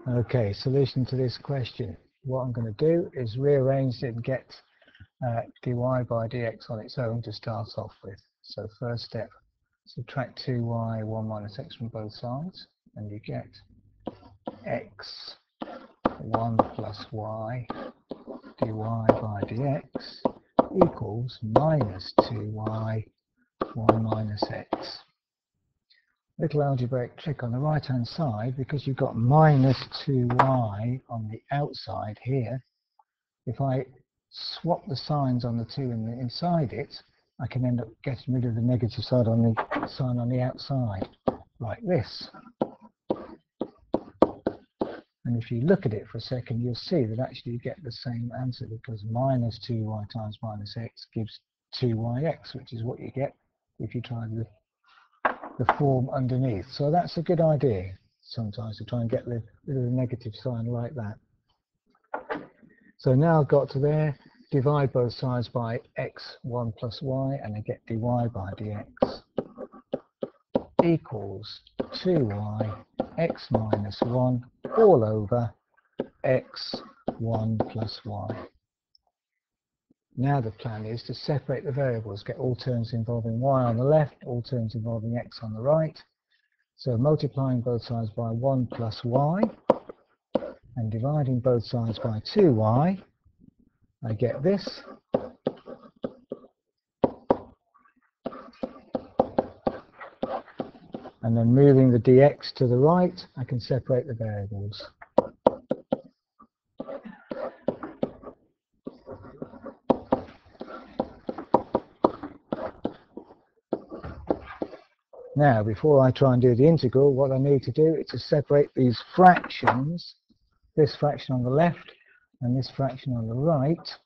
Okay, solution to this question. What I'm going to do is rearrange it and get dy by dx on its own to start off with. So first step, subtract 2y 1 minus x from both sides, and you get x 1 plus y dy by dx equals minus 2y 1 minus x. Little algebraic trick on the right hand side, because you've got minus 2y on the outside here. If I swap the signs on the 2 inside it, I can end up getting rid of the negative side on the sign on the outside, like this. And if you look at it for a second, you'll see that actually you get the same answer, because minus 2y times minus x gives 2yx, which is what you get if you try the form underneath. So that's a good idea sometimes, to try and get rid of the negative sign like that. So now I've got to there, divide both sides by x1 plus y, and I get dy by dx equals 2y x minus 1 all over x1 plus y. Now the plan is to separate the variables, get all terms involving y on the left, all terms involving x on the right. So multiplying both sides by 1 plus y and dividing both sides by 2y, I get this. And then moving the dx to the right, I can separate the variables. Now, before I try and do the integral, what I need to do is to separate these fractions, this fraction on the left and this fraction on the right,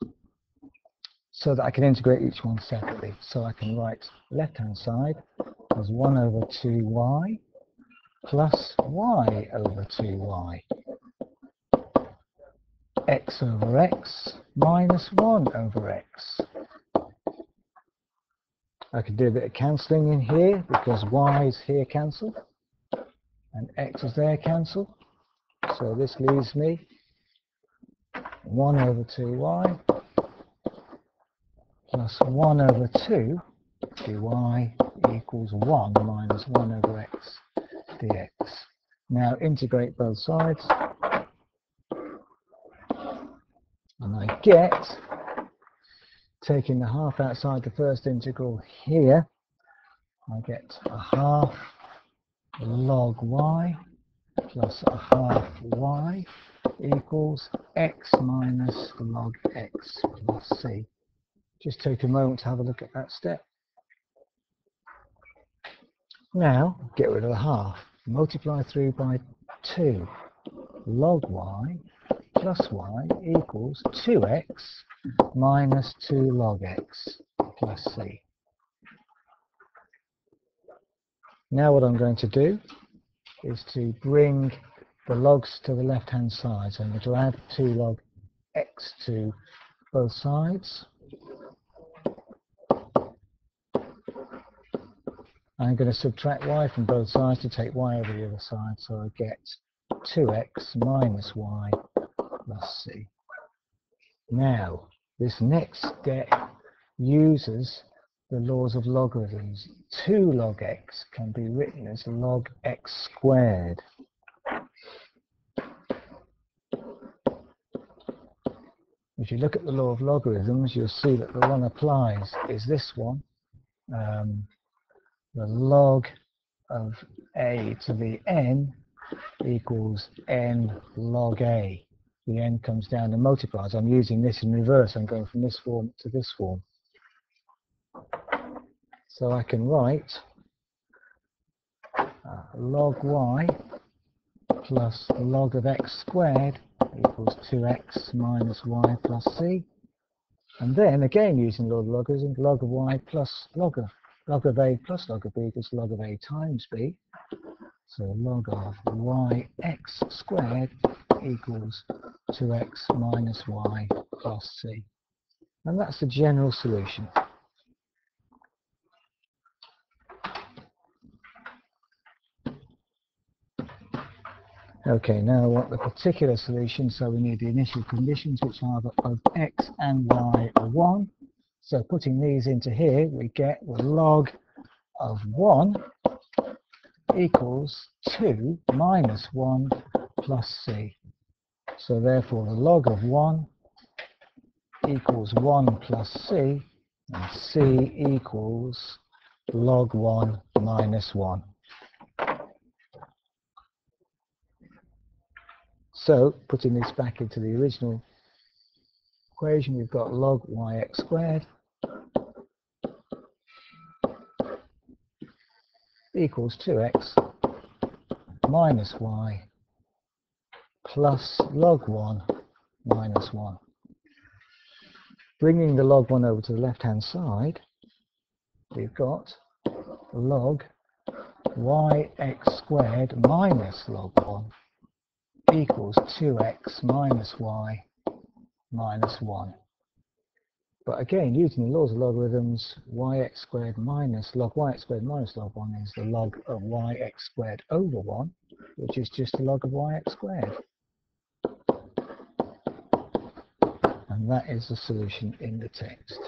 so that I can integrate each one separately. So I can write left-hand side as 1 over 2y plus y over 2y, x over x minus 1 over x. I can do a bit of cancelling in here, because y's here cancel and x's there cancel. So this leaves me 1 over 2y plus 1 over 2 dy equals 1 minus 1 over x dx. Now integrate both sides, and I get, taking the half outside the first integral here, I get a half log y plus a half y equals x minus log x plus c. Just take a moment to have a look at that step. Now, get rid of the half. Multiply through by 2. Log y plus y equals 2x minus 2 log x plus c. Now what I'm going to do is to bring the logs to the left-hand side. So I'm going to add 2 log x to both sides. I'm going to subtract y from both sides to take y over the other side, so I get 2x minus y plus c. Now, this next step uses the laws of logarithms. 2 log x can be written as log x squared. If you look at the law of logarithms, you'll see that the one applies is this one. The log of a to the n equals n log a. The n comes down and multiplies. I'm using this in reverse. I'm going from this form to this form. So I can write log y plus log of x squared equals 2x minus y plus c. And then again using law of logarithms, log of y plus log of a plus log of b equals log of a times b. So log of yx squared equals 2x minus y plus c. And that's the general solution. Okay, now I want the particular solution, so we need the initial conditions, which are that both x and y are 1. So putting these into here, we get the log of 1 equals 2 minus 1 plus c. So therefore the log of 1 equals 1 plus c, and c equals log 1 minus 1. So putting this back into the original equation, we've got log yx squared equals 2x minus y plus log 1 minus 1. Bringing the log 1 over to the left hand side, we've got log yx squared minus log 1 equals 2x minus y minus 1. But again, using the laws of logarithms, yx squared minus log yx squared minus log 1 is the log of yx squared over 1, which is just the log of yx squared. And that is the solution in the text.